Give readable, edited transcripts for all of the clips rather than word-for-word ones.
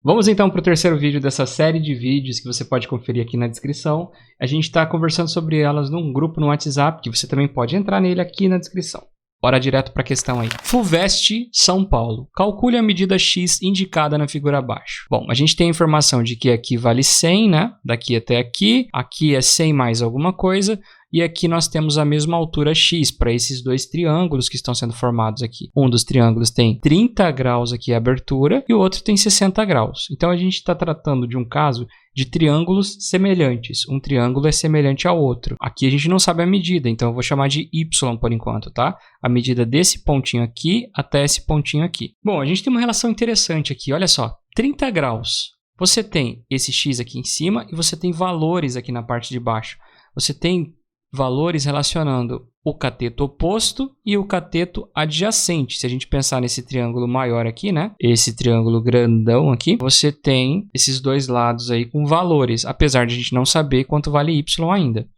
Vamos então para o terceiro vídeo dessa série de vídeos que você pode conferir aqui na descrição. A gente está conversando sobre elas num grupo no WhatsApp, que você também pode entrar nele aqui na descrição. Bora direto para a questão aí. FUVEST São Paulo. Calcule a medida X indicada na figura abaixo. Bom, a gente tem a informação de que aqui vale 100, né? Daqui até aqui. Aqui é 100 mais alguma coisa. E aqui nós temos a mesma altura X para esses dois triângulos que estão sendo formados aqui. Um dos triângulos tem 30 graus aqui a abertura e o outro tem 60 graus. Então a gente está tratando de um caso de triângulos semelhantes. Um triângulo é semelhante ao outro. Aqui a gente não sabe a medida, então eu vou chamar de Y por enquanto, tá? A medida desse pontinho aqui até esse pontinho aqui. Bom, a gente tem uma relação interessante aqui, olha só. 30 graus. Você tem esse X aqui em cima e você tem valores aqui na parte de baixo. Você tem valores relacionando o cateto oposto e o cateto adjacente. Se a gente pensar nesse triângulo maior aqui, né? Esse triângulo grandão aqui, você tem esses dois lados aí com valores, apesar de a gente não saber quanto vale Y ainda.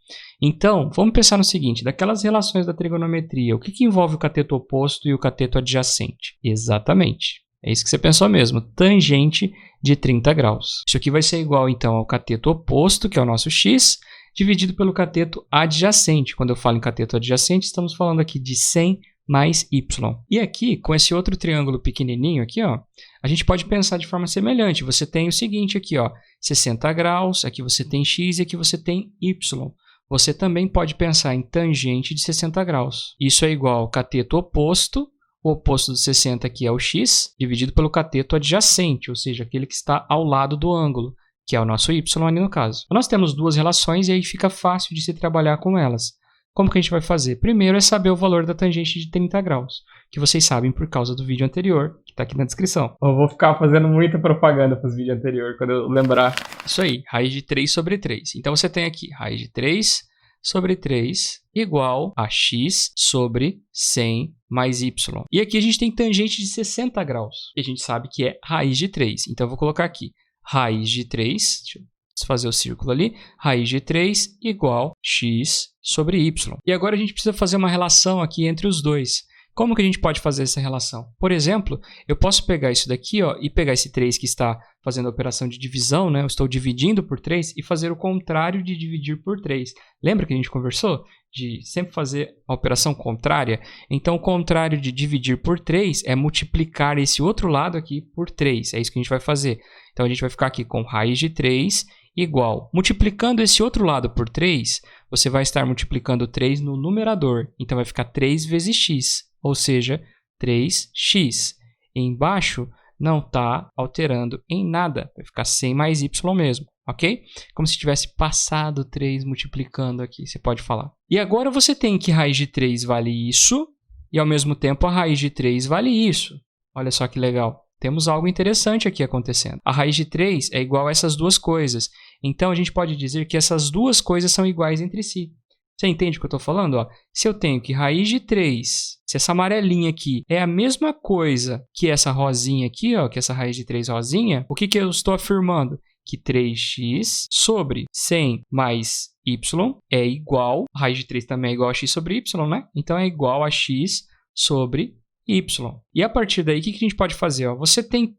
Então, vamos pensar no seguinte, daquelas relações da trigonometria, o que envolve o cateto oposto e o cateto adjacente? Exatamente. É isso que você pensou mesmo, tangente de 30 graus. Isso aqui vai ser igual, então, ao cateto oposto, que é o nosso X, dividido pelo cateto adjacente. Quando eu falo em cateto adjacente, estamos falando aqui de 100 mais Y. E aqui, com esse outro triângulo pequenininho aqui, ó, a gente pode pensar de forma semelhante. Você tem o seguinte aqui, ó, 60 graus, aqui você tem X e aqui você tem Y. Você também pode pensar em tangente de 60 graus. Isso é igual ao cateto oposto. O oposto do 60 aqui é o X, dividido pelo cateto adjacente, ou seja, aquele que está ao lado do ângulo, que é o nosso Y ali no caso. Nós temos duas relações e aí fica fácil de se trabalhar com elas. Como que a gente vai fazer? Primeiro é saber o valor da tangente de 30 graus, que vocês sabem por causa do vídeo anterior, que está aqui na descrição. Eu vou ficar fazendo muita propaganda para os vídeos anteriores, quando eu lembrar. Isso aí, raiz de 3 sobre 3. Então você tem aqui raiz de 3 sobre 3 igual a X sobre 100 mais Y. E aqui a gente tem tangente de 60 graus, que a gente sabe que é raiz de 3. Então eu vou colocar aqui raiz de 3, deixa eu desfazer o círculo ali, raiz de 3 igual x sobre y. E agora a gente precisa fazer uma relação aqui entre os dois. Como que a gente pode fazer essa relação? Por exemplo, eu posso pegar isso daqui, ó, e pegar esse 3 que está fazendo a operação de divisão, né? Eu estou dividindo por 3 e fazer o contrário de dividir por 3. Lembra que a gente conversou? De sempre fazer a operação contrária? Então, o contrário de dividir por 3 é multiplicar esse outro lado aqui por 3. É isso que a gente vai fazer. Então, a gente vai ficar aqui com raiz de 3 igual. Multiplicando esse outro lado por 3, você vai estar multiplicando 3 no numerador. Então, vai ficar 3 vezes x, ou seja, 3x. E embaixo não está alterando em nada. Vai ficar 100 mais y mesmo, ok? Como se tivesse passado 3 multiplicando aqui, você pode falar. E agora você tem que raiz de 3 vale isso, e ao mesmo tempo a raiz de 3 vale isso. Olha só que legal. Temos algo interessante aqui acontecendo. A raiz de 3 é igual a essas duas coisas. Então, a gente pode dizer que essas duas coisas são iguais entre si. Você entende o que eu estou falando? Ó, se eu tenho que raiz de 3, se essa amarelinha aqui é a mesma coisa que essa rosinha aqui, ó, que essa raiz de 3 rosinha, o que eu estou afirmando? Que 3x sobre 100 mais y é igual, a raiz de 3 também é igual a x sobre y, né? Então, é igual a x sobre y. E a partir daí, o que a gente pode fazer? Ó, você tem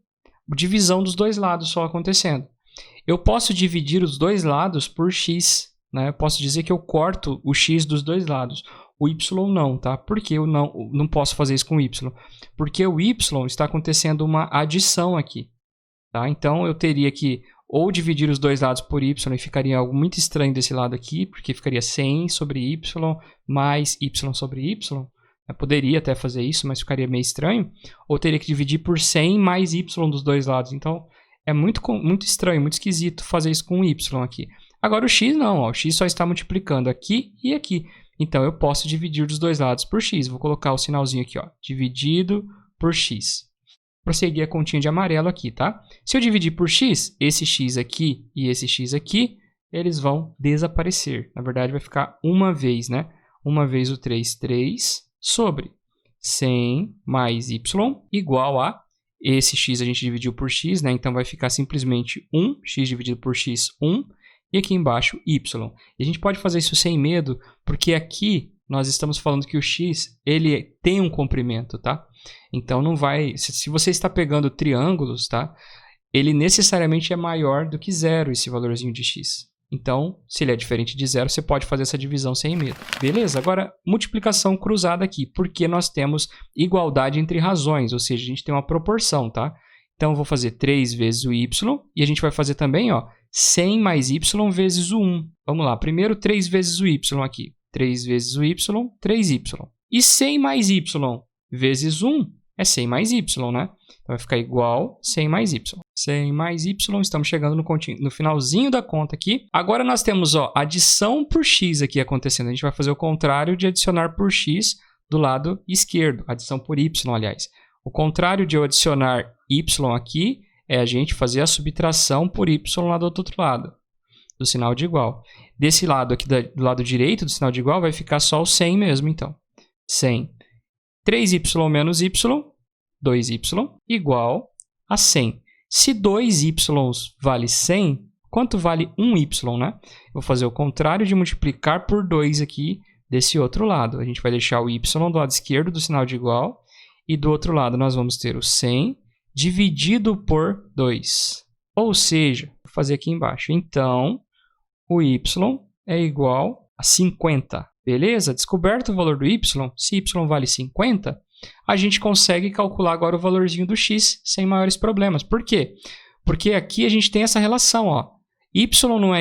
divisão dos dois lados só acontecendo. Eu posso dividir os dois lados por x, né? Eu posso dizer que eu corto o x dos dois lados. O y não, tá? Por que eu não posso fazer isso com o y? Porque o y está acontecendo uma adição aqui, tá? Então, eu teria que ou dividir os dois lados por y e ficaria algo muito estranho desse lado aqui, porque ficaria 100 sobre y mais y sobre y. Eu poderia até fazer isso, mas ficaria meio estranho. Ou teria que dividir por 100 mais y dos dois lados. Então, é muito estranho, muito esquisito fazer isso com o y aqui. Agora, o x não. Ó, o x só está multiplicando aqui e aqui. Então, eu posso dividir dos dois lados por x. Vou colocar o sinalzinho aqui, ó, dividido por x. Prosseguir a continha de amarelo aqui, tá? Se eu dividir por x, esse x aqui e esse x aqui, eles vão desaparecer. Na verdade, vai ficar uma vez, né? Uma vez o 3 sobre 100 mais y igual a esse x a gente dividiu por x, né? Então vai ficar simplesmente 1, x dividido por x, 1, e aqui embaixo y. E a gente pode fazer isso sem medo, porque aqui nós estamos falando que o x ele tem um comprimento, tá? Então não vai, se você está pegando triângulos, tá? ele necessariamente é maior do que zero, esse valorzinho de x. Então, se ele é diferente de zero, você pode fazer essa divisão sem medo. Beleza? Agora, multiplicação cruzada aqui, porque nós temos igualdade entre razões, ou seja, a gente tem uma proporção, tá? Então, eu vou fazer 3 vezes o y, e a gente vai fazer também, ó, 100 mais y vezes o 1. Vamos lá, primeiro 3 vezes o y aqui. 3 vezes o y, 3y. E 100 mais y vezes 1 é 100 mais y, né? Então, vai ficar igual 100 mais y. 100 mais y, estamos chegando no finalzinho da conta aqui. Agora, nós temos, ó, adição por x aqui acontecendo. A gente vai fazer o contrário de adicionar por x do lado esquerdo. Adição por y, aliás. O contrário de eu adicionar y aqui é a gente fazer a subtração por y lá do outro lado, do sinal de igual. Desse lado aqui, do lado direito do sinal de igual, vai ficar só o 100 mesmo, então. 100. 3y menos y, 2y, igual a 100. Se 2y vale 100, quanto vale 1y, né? Eu vou fazer o contrário de multiplicar por 2 aqui desse outro lado. A gente vai deixar o y do lado esquerdo do sinal de igual. E do outro lado, nós vamos ter o 100 dividido por 2. Ou seja, vou fazer aqui embaixo. Então, o y é igual a 50. Beleza? Descoberto o valor do y, se y vale 50, a gente consegue calcular agora o valorzinho do x sem maiores problemas. Por quê? Porque aqui a gente tem essa relação, ó. Y não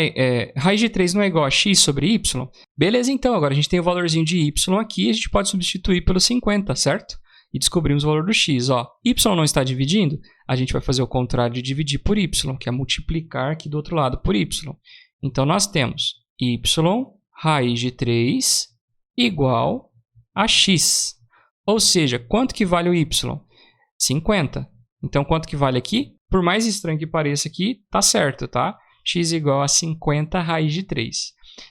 raiz de 3 não é igual a x sobre y. Beleza, então, agora a gente tem o valorzinho de y aqui, a gente pode substituir pelo 50, certo? E descobrimos o valor do x. Ó, y não está dividindo? A gente vai fazer o contrário de dividir por y, que é multiplicar aqui do outro lado por y. Então, nós temos y raiz de 3 igual a x. Ou seja, quanto que vale o y? 50. Então, quanto que vale aqui? Por mais estranho que pareça aqui, tá certo, tá? X igual a 50 raiz de 3.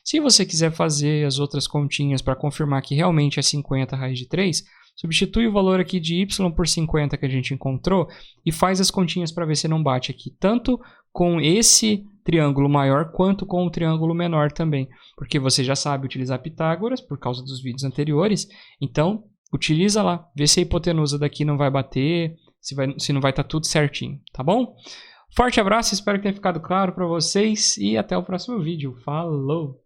Se você quiser fazer as outras continhas para confirmar que realmente é 50 raiz de 3, substitui o valor aqui de y por 50 que a gente encontrou e faz as continhas para ver se não bate aqui, tanto com esse triângulo maior quanto com o triângulo menor também, porque você já sabe utilizar Pitágoras por causa dos vídeos anteriores, então utiliza lá, vê se a hipotenusa daqui não vai bater, se não vai estar tudo certinho, tá bom? Forte abraço, espero que tenha ficado claro para vocês e até o próximo vídeo. Falou!